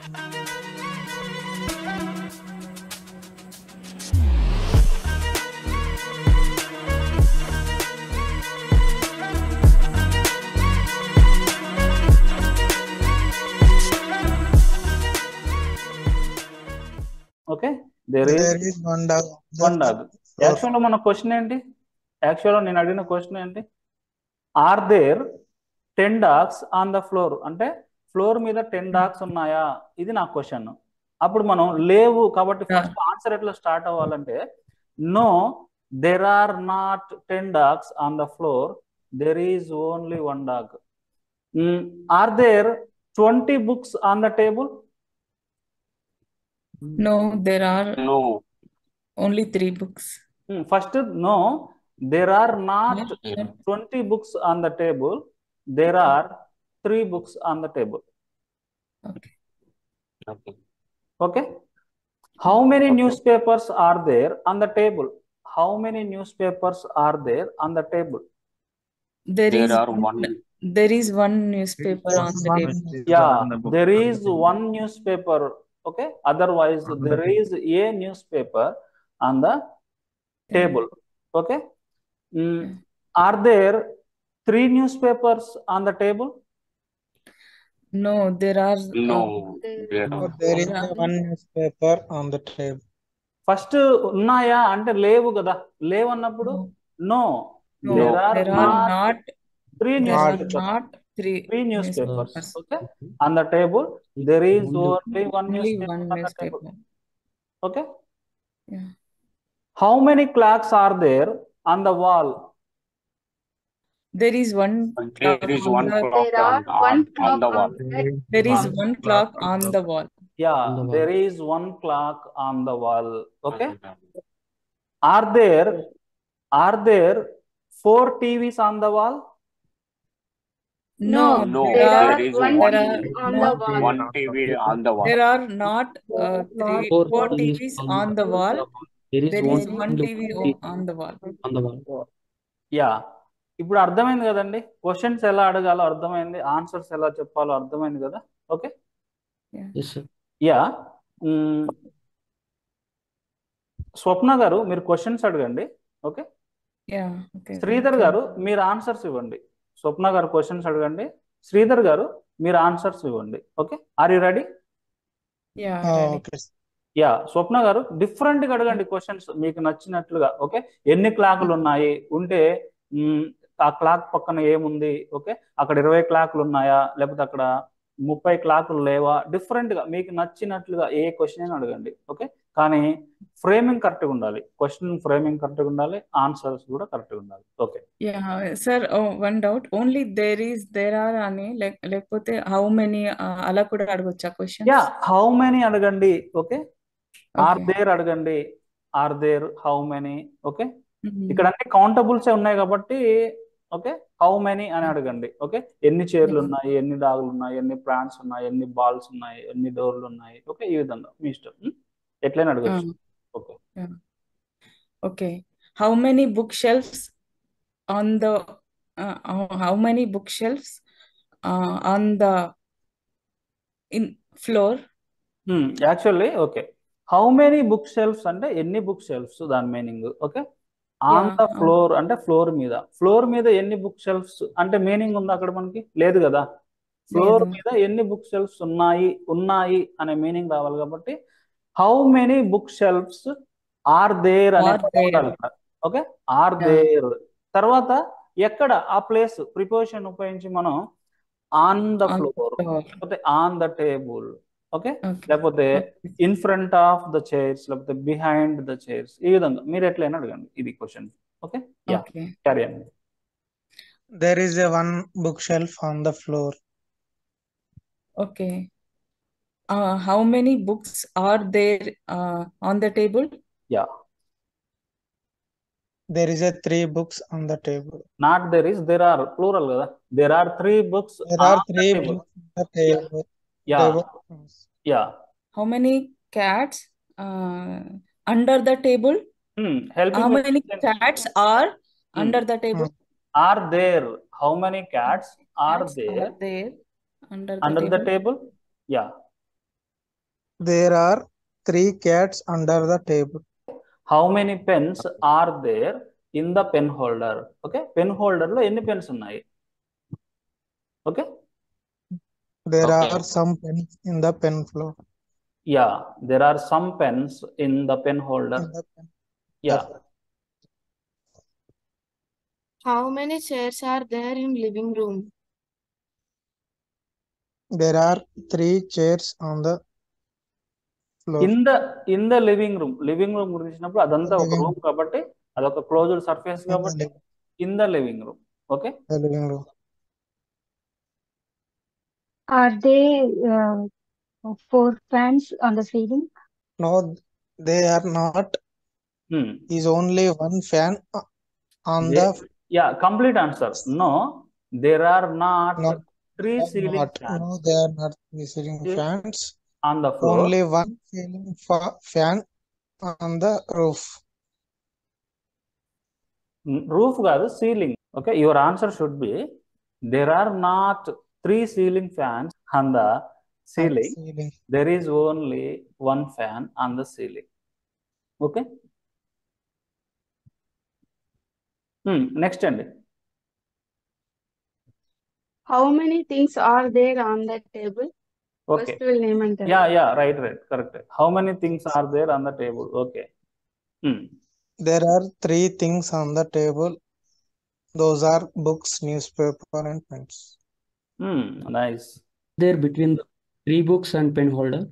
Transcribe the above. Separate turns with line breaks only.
Okay, there
There
is
is one dog on
one
the
dog.
floor.
యాక్చువల్గా మన question ఏంటి? యాక్చువల్గా నేను అడిగిన క్వశ్చన్ ఏంటి? Are there 10 dogs on the floor అంటే ఫ్లోర్ మీద 10 డాగ్స్ ఉన్నాయా? ఇది నా క్వశ్చన్. అప్పుడు మనం లేవు కాబట్టి ఫస్ట్ ఆన్సర్ ఎట్లా స్టార్ట్ అవ్వాలంటే no there are not 10 dogs on the floor, there is only 1 dog. Are there 20 books on the table?
No, there are
No.
only 3 books.
First, no, there are not
Yeah.
20 books on the table. There are 3 books on the table.
Okay.
Okay.
Okay. How many
Okay.
newspapers are there on the table? How many newspapers are there on the table?
There are one.
There is one newspaper on the table.
Yeah, there is one newspaper. Okay. Otherwise, there is a newspaper on the table. Okay. Are there 3 newspapers on the table?
No, there are
No. There
So
are
there is
Yeah.
one newspaper on the table.
First ఉన్నాయా అంటే లేవు కదా. లేవు అన్నప్పుడు no,
no,
there are
there are not
3
there are
newspapers.
not 3
3 newspapers.
newspapers.
Okay. On the table there is only one
Only
newspaper
one
on the table.
newspaper.
Okay.
Yeah.
How many clocks are there on the wall?
There is one clock
There is
on
one
the
clock
There are one
on the
clock
wall.
on that.
there is one clock on the wall.
Yeah, there is one clock on the wall. Okay. Are there 4 TVs on the wall?
No,
No,
there are
there is
one
one
TV on the wall.
one TV on the wall.
there are not 4 TVs on the wall. There is one TV on the wall.
Yeah, ఇప్పుడు అర్థమైంది కదండి. Questions ఎలా అడగాలో అర్థమైంది, answers ఎలా చెప్పాలో అర్థమైంది కదా. ఓకే. యా, స్వప్న గారు మీరు క్వశ్చన్స్ అడగండి. ఓకే.
Yeah, okay.
శ్రీధర్ గారు మీరు ఆన్సర్స్ ఇవ్వండి. స్వప్న గారు క్వశ్చన్స్ అడగండి, శ్రీధర్ గారు మీరు ఆన్సర్స్ ఇవ్వండి. Okay. Are you ready?
Yeah,
Oh,
ready.
okay.
Yeah, Swapna గారు డిఫరెంట్ గా అడగండి క్వశ్చన్స్ మీకు నచ్చినట్లుగా. ఓకే. ఎన్ని క్లాకులు ఉన్నాయి ఉంటే ఆ క్లాక్ పక్కన ఏముంది? ఓకే. అక్కడ 20 క్లాకులు ఉన్నాయా లేకపోతే అక్కడ 30 క్లాకులు లేవా? డిఫరెంట్ గా మీకు నచ్చినట్లుగా ఏ క్వశ్చన్ అయినా అడగండి. ఓకే. కానీ ఫ్రేమింగ్ కరెక్ట్గా ఉండాలి. క్వశ్చన్ ఫ్రేమింగ్ కరెక్ట్గా ఉండాలి, ఆన్సర్స్ కూడా కరెక్ట్గా ఉండాలి. Okay.
Yeah, sir, one doubt. Only there are అని లేకపోతే how many అలా కూడా అడగొచ్చా క్వశ్చన్స్?
యా, హౌ మెనీ అడగండి. ఓకే. Are
Okay.
దేర్ అడగండి, are there, how many. Okay.
Mhm.
ఇక్కడ అన్ని కౌంటబుల్స్ ఉన్నాయి కాబట్టి ఓకే, హౌ మెనీ అని అడగండి. ఓకే. ఎన్ని చైర్లు ఉన్నాయి, ఎన్ని డాగులు ఉన్నాయి, ఎన్ని ప్లాంట్స్ ఉన్నాయి, ఎన్ని బాల్స్ ఉన్నాయి, ఎన్ని డోర్లు ఉన్నాయి. ఓకే. ఈ విధంగా మీ ఇష్టం, ఎట్లయినా అడగచ్చు. Okay.
Yeah. Okay. How many bookshelves on the how many bookshelves on the in floor?
Actually okay, how many book shelves అంటే ఎన్ని బుక్ షెల్ఫ్స్ దాని meaning. Okay. On the floor అంటే ఫ్లోర్ మీద. ఫ్లోర్ మీద ఎన్ని బుక్ షెల్ఫ్స్ అంటే meaning ఉందా అక్కడ? మనకి లేదు కదా. ఫ్లోర్
లేదు.
మీద ఎన్ని బుక్ షెల్ఫ్స్ ఉన్నాయి అనే మీనింగ్ రావాలి కాబట్టి how many book shelves are there అనే
Are there.
పదాలు ఇక్కడ. ఓకే. ఆర్ దేర్ తర్వాత ఎక్కడ ఆ ప్లేస్ ప్రిపోజిషన్ ఉపయోగించి మనం on the
On
floor
the wall.
లేకపోతే on the table. Okay.
Okay.
లేకపోతే
Okay.
In front of the chairs లేకపోతే బిహైండ్ ద చైర్స్. ఈ విధంగా మీరు ఎట్లయినా అడగండి. ఇది question. Okay. Yeah,
Okay.
Carry on.
There is a one bookshelf on the floor.
Okay. How many books are there on the table?
Yeah,
There is a 3 books on the table.
Not there is, there are plural కదా. దేర్ ఆర్ 3 books
There are
on the
3
table.
books on the table.
Yeah, yeah.
How many cats under the table? How
helping
many cats are under the table?
Are there. How many cats are
Cats
there
are there under
under
the
the
table?
Table? Yeah.
There are 3 cats under the table.
How many pens are there in the pen holder. Okay, pen holder లో ఎన్ని pens ఉన్నాయి? Okay,
There
Okay.
are some pens in the pen floor.
Yeah, there are some pens in the pen holder.
In the pen.
Yeah,
How many chairs are there in living room?
There are 3 chairs on the floor.
In the living room. Living room గురించినప్పుడు అదంతా ఒక
Living
room కాబట్టి అదొక closed surface
in the
కాబట్టి in the living room. Okay,
living room.
Are there 4 fans on the ceiling?
No, they are not. Is only one fan on the.
Yeah, complete answer. No, there are not
No,
3
they are
ceiling
not.
Fans
No, they are not the ceiling
Okay.
fans.
On the floor.
Only one ceiling fan on the roof.
Roof కాదు, ceiling. Okay, your answer should be there are not 3 ceiling fans on the
On the
ceiling.
ceiling.
There is only one fan on the ceiling. Okay. Next అండి.
How many things are there on that table?
Okay.
First will name and tell.
Yeah, right, correct. How many things are there on the table? Okay.
There are 3 things on the table. Those are books, newspaper, and pens.
Nice.
There between the 3 books and pen holder.